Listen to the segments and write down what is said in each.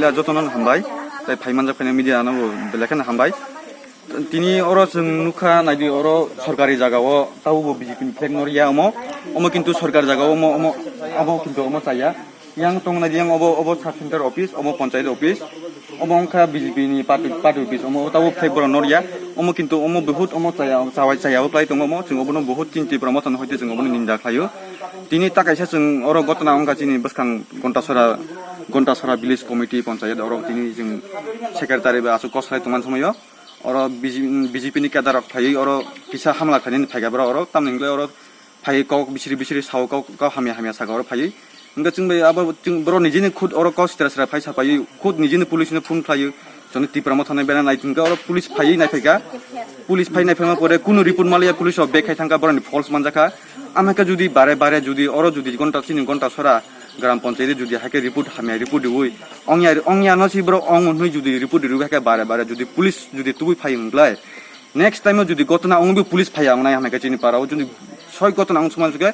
media যতন হামবাই তাই ফাইমান জাফাইনা media নাও বেলেখান হামবাই তিনি অর जों नुखा नायदि अर सरकारि जागाव तावबो बिजेपि फ्लेग नरिया अमो किन्तु सरकार जागाव अमो किन्तु अमो चाया yang tong na yang obo sub center office omo panchayat office omo angka BJP ni party office omo tawo flag bor noria omo kintu omo बहुत omo chaya plai tong omo जों obono बहुत चिन्ति promotion होइते जों obono निन्दा खायो तिनि ताकायसा जों अर गतना अंका चिनि बसखां घन्टासरा village committee panchayat अर तिनि जों सेक्रेटारि बा आसु कसलाय तमान समयो अर BJP नि केदार फायै अर किसा हामला खानि फायगाब्रा अर तामनिंगले अर फायै कौ बिसिरि साव कौ हामिया सागा अर फायै Enggak cuma apa cuma bro nijini khud orang kau setelah fai sapai khud nijini polisnya pun fai jadi di pramotan yang benar naik tinggal orang polis fai naik fai polis fai naik fai mah pada kuno report malah ya polis orang back tangka bro ni false manjaka ameka judi bare judi orang judi konta sora gram panchayat judi hake report hamia report diui ongya nasi bro ong hui judi report diui hake bare judi polis judi tuh fai menglai next time judi gotna ong bi polis fai ang naik ameka cini parau judi soy gotna ong semua juga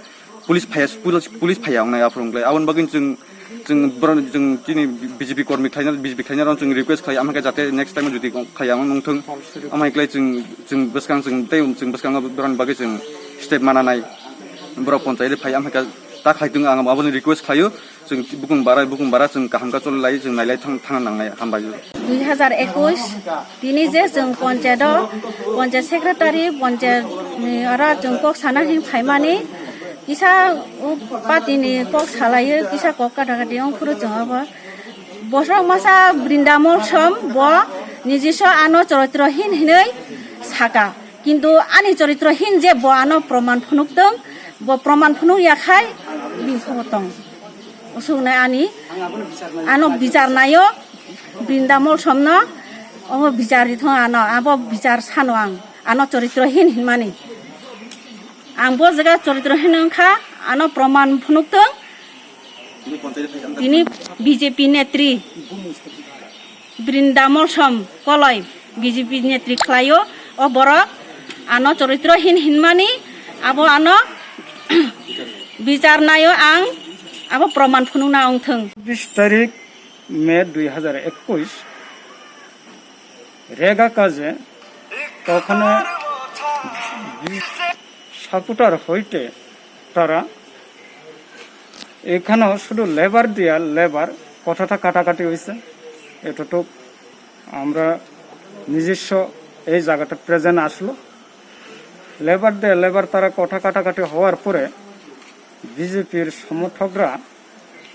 police फाया आंनाय आफरंग्लाय आवन बागिन जों दिनै BJP कर्मी खायना BJP खायना जों request खाय आमका जाते नेक्स्ट टाइम जुदि खाया नंथों आमायक्लाय जों बसखां बरन बागै जों स्टेप मानानाय बर पन्चायत फाय आमका ता खायदों आं माबोनो रिक्वेस्ट खायो जों बुकुं बारा जों गाहामका चललाय जों नायलाय थांना नांनाय हामबाय 2021 दिनै जे जों पन्चायत सेक्रेटारि पन्चायत आरो जों कक साना हिं फायमानि Kisah parti ni kok salaye kisah kok kadang-kadang yang kuru jawab bosok masa brindamol som bo nijiso ano coritrohin hinai saka kintu ani coritrohin je bo ano proman phunuk tong bo proman phunuk yakhai binsotong usune ani ano bicar nayo brindamol somno omo bicari thong ano abo bicar sanoang ano coritrohin hinmani Angbo jaga coritrohin angka ano proman phunuk tong ini BJP netri Brindamol som koloi BJP netri klayo o borok ano coritrohin hinmani abo ano bicar nayo ang abo proman phunuk na ong thong 20 তারিখ মে 2021 রেগা কাজে তখন সাপুটার হইতে তারা এখানেও শুধু labour দিয়া labour কথাটা কাটাকাটি হয়েছে এতটুক আমরা নিজস্ব এই জায়গাটা প্রেজেন্ট আসলো লেবার দিয়ে লেবার তারা কথা কাটাকাটি হওয়ার পরে বিজেপির সমর্থকরা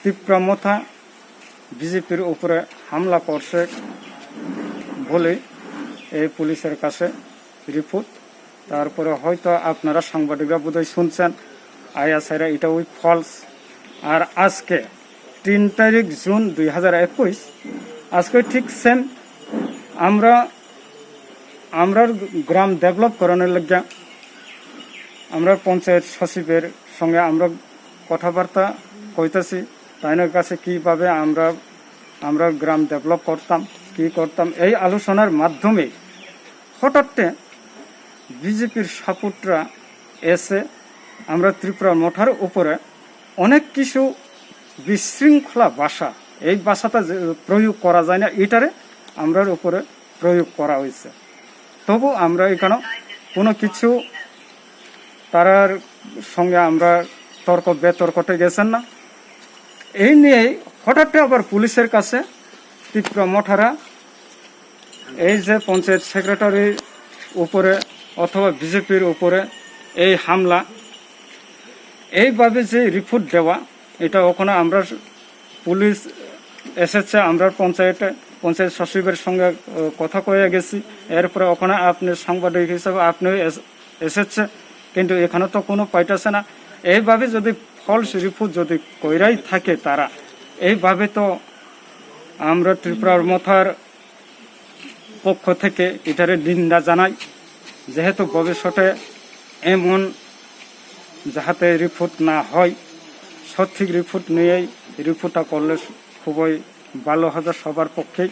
তীব্রমথা বিজেপির উপরে হামলা করছে বলে এই পুলিশের কাছে রিপোর্ট তারপরে হয়তো আপনারা সাংবাদিকরা বোধহয় শুনছেন আয়াসাইরা এটা ওই ফলস আর আজকে 3 তারিখ জুন 2021 আজকে ঠিক সেম আমরা গ্রাম ডেভেলপ করানোর লাগে আমরা পঞ্চায়েত সচিবের সঙ্গে আমরা কথাবার্তা কইতাছি তাইনের কাছে কিভাবে আমরা গ্রাম ডেভেলপ করতাম এই আলোচনার মাধ্যমে হঠাৎ বিজেপির সাপোর্টরা এসে আমরা ত্রিপুরা মঠার উপরে অনেক কিছু বিশৃঙ্খলা ভাষা এই ভাষাটা প্রয়োগ করা যায় না এটারে আমরার উপরে প্রয়োগ করা হয়েছে তবু আমরা এখানে কোনো কিছু তারার সঙ্গে আমরা বিতর্কতে গেছেন না এই নিয়ে হঠাৎ আবার পুলিশের কাছে ত্রিপুরা মঠারা এই যে পঞ্চায়েত সেক্রেটারির উপরে অথবা বিজেপির উপরে এই হামলা এইভাবে যে রিপোর্ট দেওয়া এটা ওখানে আমরা পুলিশ এসেছে আমরা পঞ্চায়েত সচিবের সঙ্গে কথা কয়ে গেছি এরপরে ওখানে আপনি সাংবাদিক হিসাবে আপনিও এসেছে কিন্তু এখানে তো কোনো পাইতেছে না এইভাবে যদি ফলস রিপোর্ট যদি কইরাই থাকে তারা এইভাবে তো আমরা ত্রিপুরার মথার পক্ষ থেকে এটারে নিন্দা জানাই যেহেতু ভবিষ্যতে এমন যাহাতে রিপোর্ট না হয় সঠিক রিপোর্ট নিয়েই রিপোর্টটা করলে খুবই ভালো হবে সবার পক্ষেই